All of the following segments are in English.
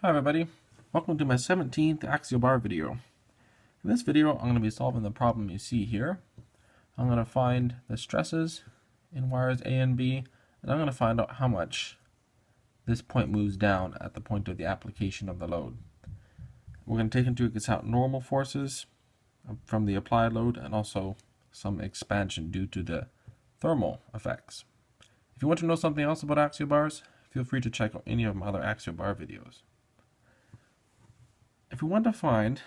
Hi everybody, welcome to my 17th axial bar video. In this video I'm going to be solving the problem you see here. I'm going to find the stresses in wires A and B, and I'm going to find out how much this point moves down at the point of the application of the load. We're going to take into account normal forces from the applied load and also some expansion due to the thermal effects. If you want to know something else about axial bars, feel free to check out any of my other axial bar videos. If we want to find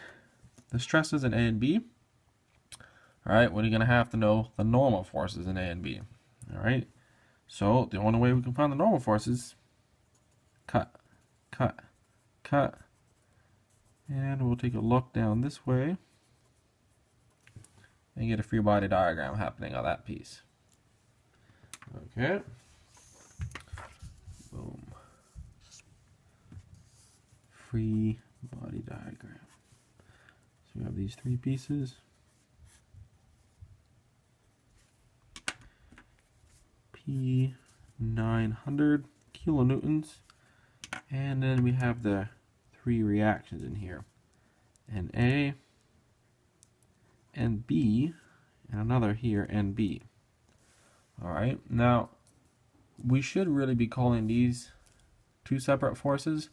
the stresses in A and B, alright, we're going to have to know the normal forces in A and B. Alright, so the only way we can find the normal forces, cut, cut, cut, and we'll take a look down this way and get a free body diagram happening on that piece. Okay, boom, free body diagram. So we have these three pieces. P 900 kilonewtons, and then we have the three reactions in here, Na, NB, and another here, NB. Alright, now we should really be calling these two separate forces,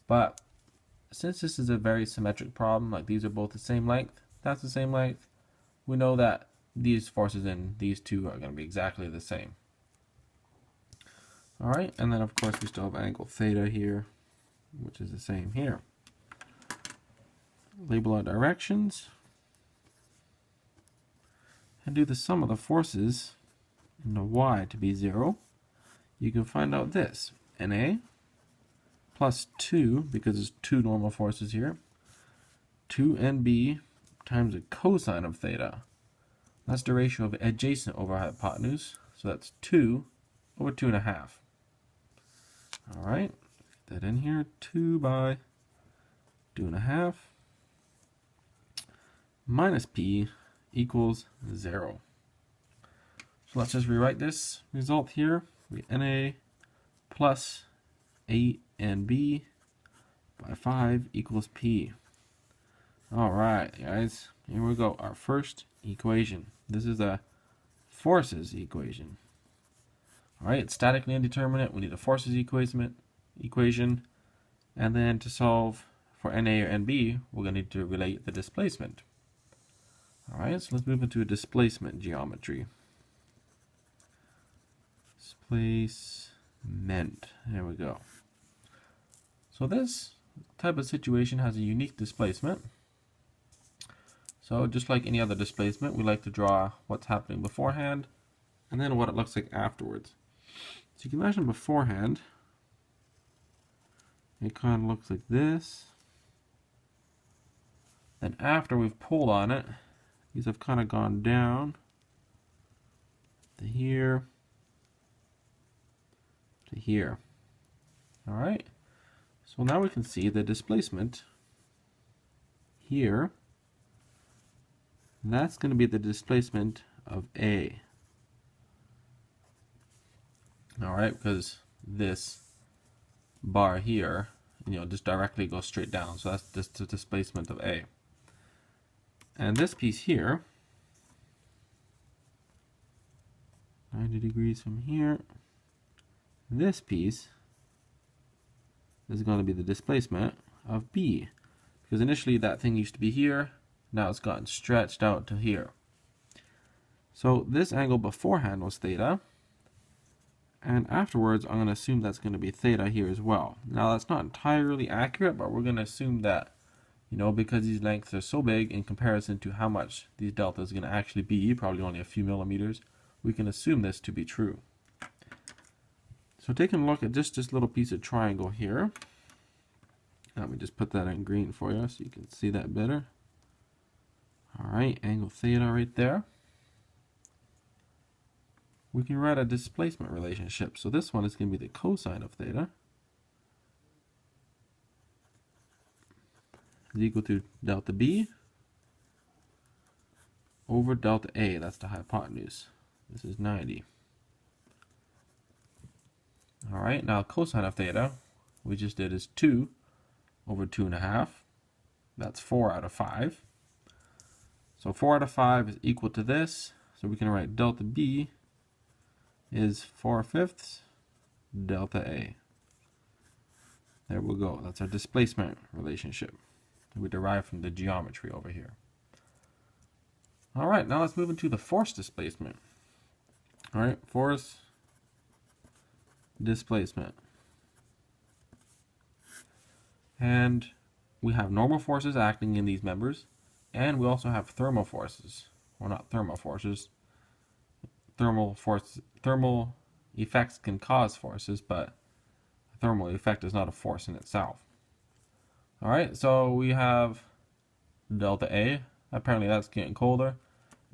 but since this is a very symmetric problem, like these are both the same length, that's the same length, we know that these forces in these two are going to be exactly the same. Alright, and then of course we still have angle theta here, which is the same here. Label our directions, and do the sum of the forces in the y to be 0. You can find out this, Na plus 2, because there's two normal forces here, 2NB times the cosine of theta. That's the ratio of adjacent over hypotenuse, so that's 2 over 2.5. Alright, put that in here, 2 by 2.5 minus P equals 0. So let's just rewrite this result here. We Na plus 8NB by 5 equals P. Alright guys, here we go, our first equation. This is a forces equation. Alright, it's statically indeterminate. We need a forces equation, and then to solve for Na or NB, we're going to need to relate the displacement. Alright, so let's move into a displacement geometry. Displacement. There we go. So this type of situation has a unique displacement. So just like any other displacement, we like to draw what's happening beforehand and then what it looks like afterwards. So you can imagine beforehand, it kind of looks like this. Then after we've pulled on it, these have kind of gone down to here, to here. Alright, so now we can see the displacement here. That's going to be the displacement of A. Alright, because this bar here, just directly goes straight down. So that's just the displacement of A. And this piece here, 90 degrees from here, this piece is going to be the displacement of B. Because initially that thing used to be here, now it's gotten stretched out to here. So this angle beforehand was theta, and afterwards I'm going to assume that's going to be theta here as well. Now that's not entirely accurate, but we're going to assume that, because these lengths are so big in comparison to how much these deltas are going to actually be, probably only a few millimeters, we can assume this to be true. So taking a look at just this little piece of triangle here, let me just put that in green for you so you can see that better. Alright, angle theta right there. We can write a displacement relationship. So this one is going to be the cosine of theta is equal to delta B over delta A. That's the hypotenuse. This is 90. Alright, now cosine of theta, we just did is 2 over 2.5. That's 4 out of 5. So 4 out of 5 is equal to this. So we can write delta B is 4/5 delta A. There we go. That's our displacement relationship that we derive from the geometry over here. All right, now let's move into the force displacement. All right, force displacement. And we have normal forces acting in these members, and we also have thermal forces. Well, not thermal forces. Thermal effects can cause forces, but a thermal effect is not a force in itself. All right, so we have delta A. Apparently that's getting colder.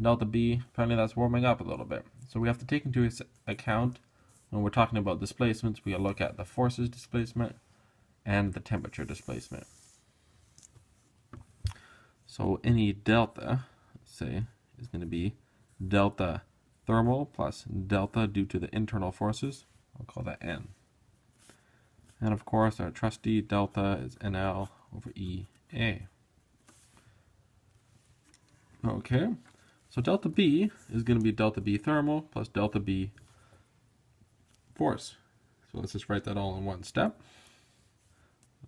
Delta B, apparently that's warming up a little bit. So we have to take into account when we're talking about displacements, we look at the forces displacement and the temperature displacement. So any delta, let's say, is going to be delta thermal plus delta due to the internal forces. I'll call that N. And of course, our trusty delta is NL over EA. Okay, so delta B is going to be delta B thermal plus delta B force. So let's just write that all in one step.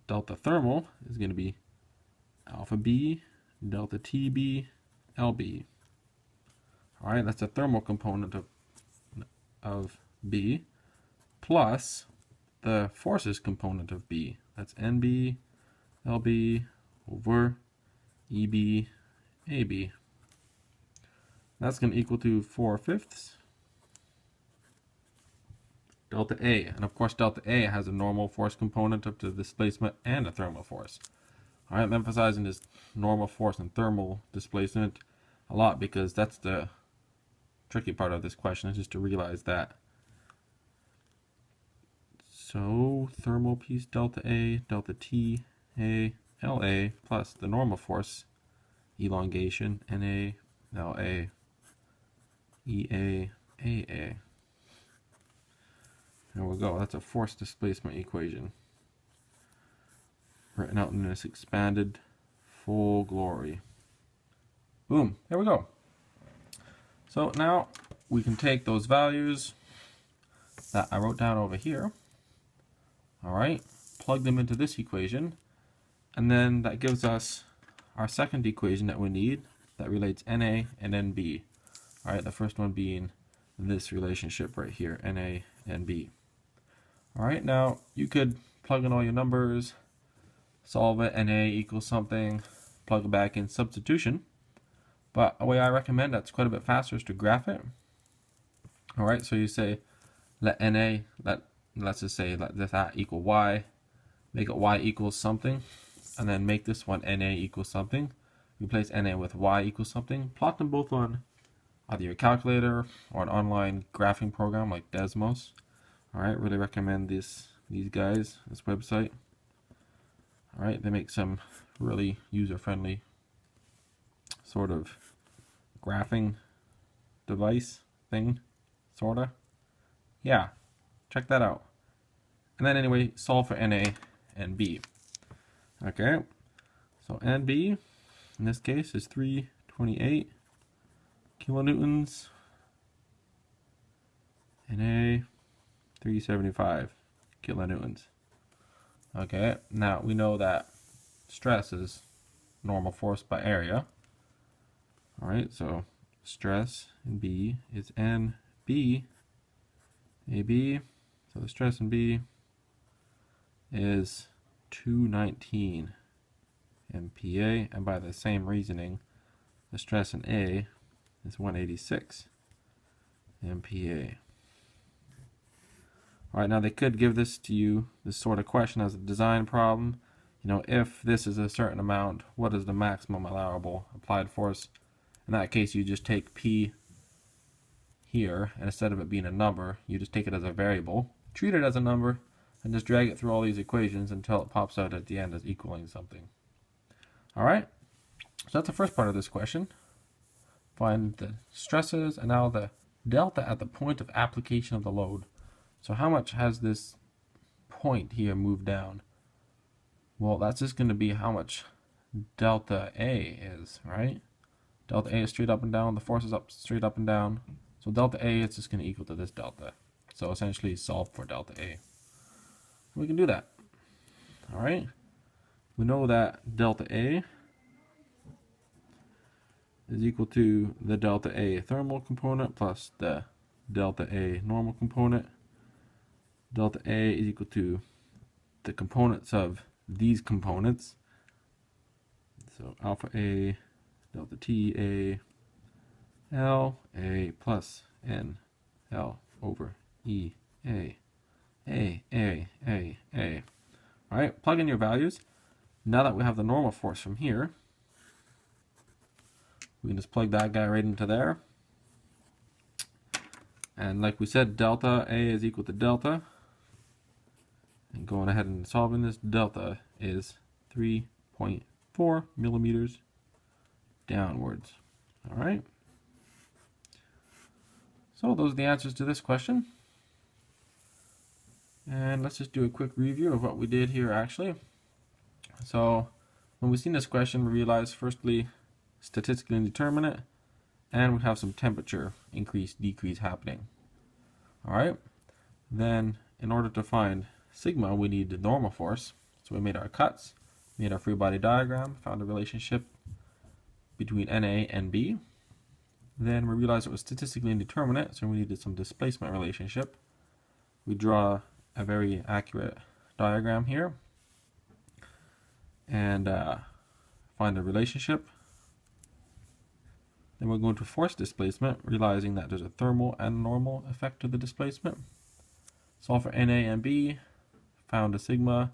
Delta thermal is going to be alpha B delta TB LB. All right, that's a thermal component of B plus the forces component of B. That's NB LB over EB AB. That's going to equal to 4/5 delta A. And of course, delta A has a normal force component of the displacement and a thermal force. All right, I'm emphasizing this normal force and thermal displacement a lot because that's the tricky part of this question, is just to realize that. So thermal piece delta A, delta T, A, LA plus the normal force elongation NA, LA, EA, AA. There we go. That's a force displacement equation written out in this expanded full glory. Boom. There we go. So now we can take those values that I wrote down over here, all right, plug them into this equation, and then that gives us our second equation that we need that relates NA and NB. All right, the first one being this relationship right here, NA and B. All right, now you could plug in all your numbers, solve it, NA equals something, plug it back in substitution. But a way I recommend that's quite a bit faster is to graph it. All right, so you say let NA, let's just say let that equal Y, make it Y equals something, and then make this one NA equals something. Replace NA with Y equals something. Plot them both on either your calculator or an online graphing program like Desmos. All right, really recommend these guys, this website. All right, they make some really user-friendly sort of graphing device thing, sorta. Yeah, check that out. And then anyway, solve for NA and B. Okay, so NB in this case is 328 kilonewtons. NA 375 kilonewtons. Okay, now we know that stress is normal force by area. All right, so stress in B is NB AB. So the stress in B is 219 MPa, and by the same reasoning, the stress in A is 186 MPa. All right, now they could give this to you, this sort of question, as a design problem. You know, if this is a certain amount, what is the maximum allowable applied force? In that case, you just take P here, and instead of it being a number, you just take it as a variable, treat it as a number, and just drag it through all these equations until it pops out at the end as equaling something. All right, so that's the first part of this question. Find the stresses and now the delta at the point of application of the load. So how much has this point here moved down? Well, that's just going to be how much delta A is, right? Delta A is straight up and down, the force is up straight up and down. So delta A is just going to equal to this delta. So essentially solve for delta A. We can do that. All right. We know that delta A is equal to the delta A thermal component plus the delta A normal component. Delta A is equal to the components of these components. So alpha A, delta T A, L A plus N L over E A. A. All right, plug in your values. Now that we have the normal force from here, we can just plug that guy right into there. And like we said, delta A is equal to delta. And going ahead and solving this, delta is 3.4 millimeters downwards. All right. So those are the answers to this question. And let's just do a quick review of what we did here actually. So when we seen this question, we realized firstly, statistically indeterminate, and we have some temperature increase, decrease happening. All right. Then in order to find sigma, we need the normal force. So we made our cuts, made our free body diagram, found a relationship between NA and B. Then we realized it was statistically indeterminate, so we needed some displacement relationship. We draw a very accurate diagram here and find the relationship. Then we're going to force displacement, realizing that there's a thermal and normal effect to the displacement. Solve for NA and B, found a sigma,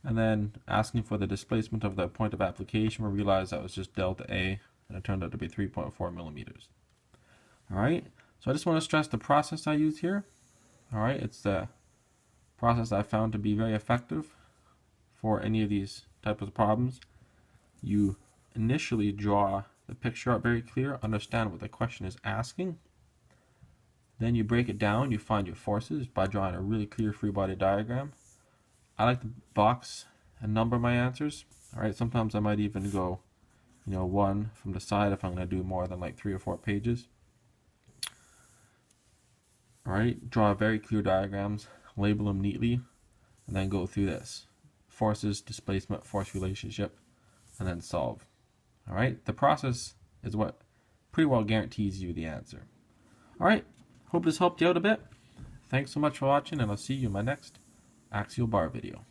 and then asking for the displacement of the point of application, we realized that was just delta A, and it turned out to be 3.4 millimeters. All right, so I just want to stress the process I used here. All right, it's the process I found to be very effective for any of these types of problems. You initially draw the picture out very clear, understand what the question is asking. Then you break it down, you find your forces by drawing a really clear free body diagram. I like to box and number my answers. All right, sometimes I might even go, one from the side if I'm going to do more than like 3 or 4 pages. All right, draw very clear diagrams, label them neatly, and then go through this. Forces, displacement, force relationship, and then solve. All right, the process is what pretty well guarantees you the answer. All right, hope this helped you out a bit. Thanks so much for watching, and I'll see you in my next axial bar video.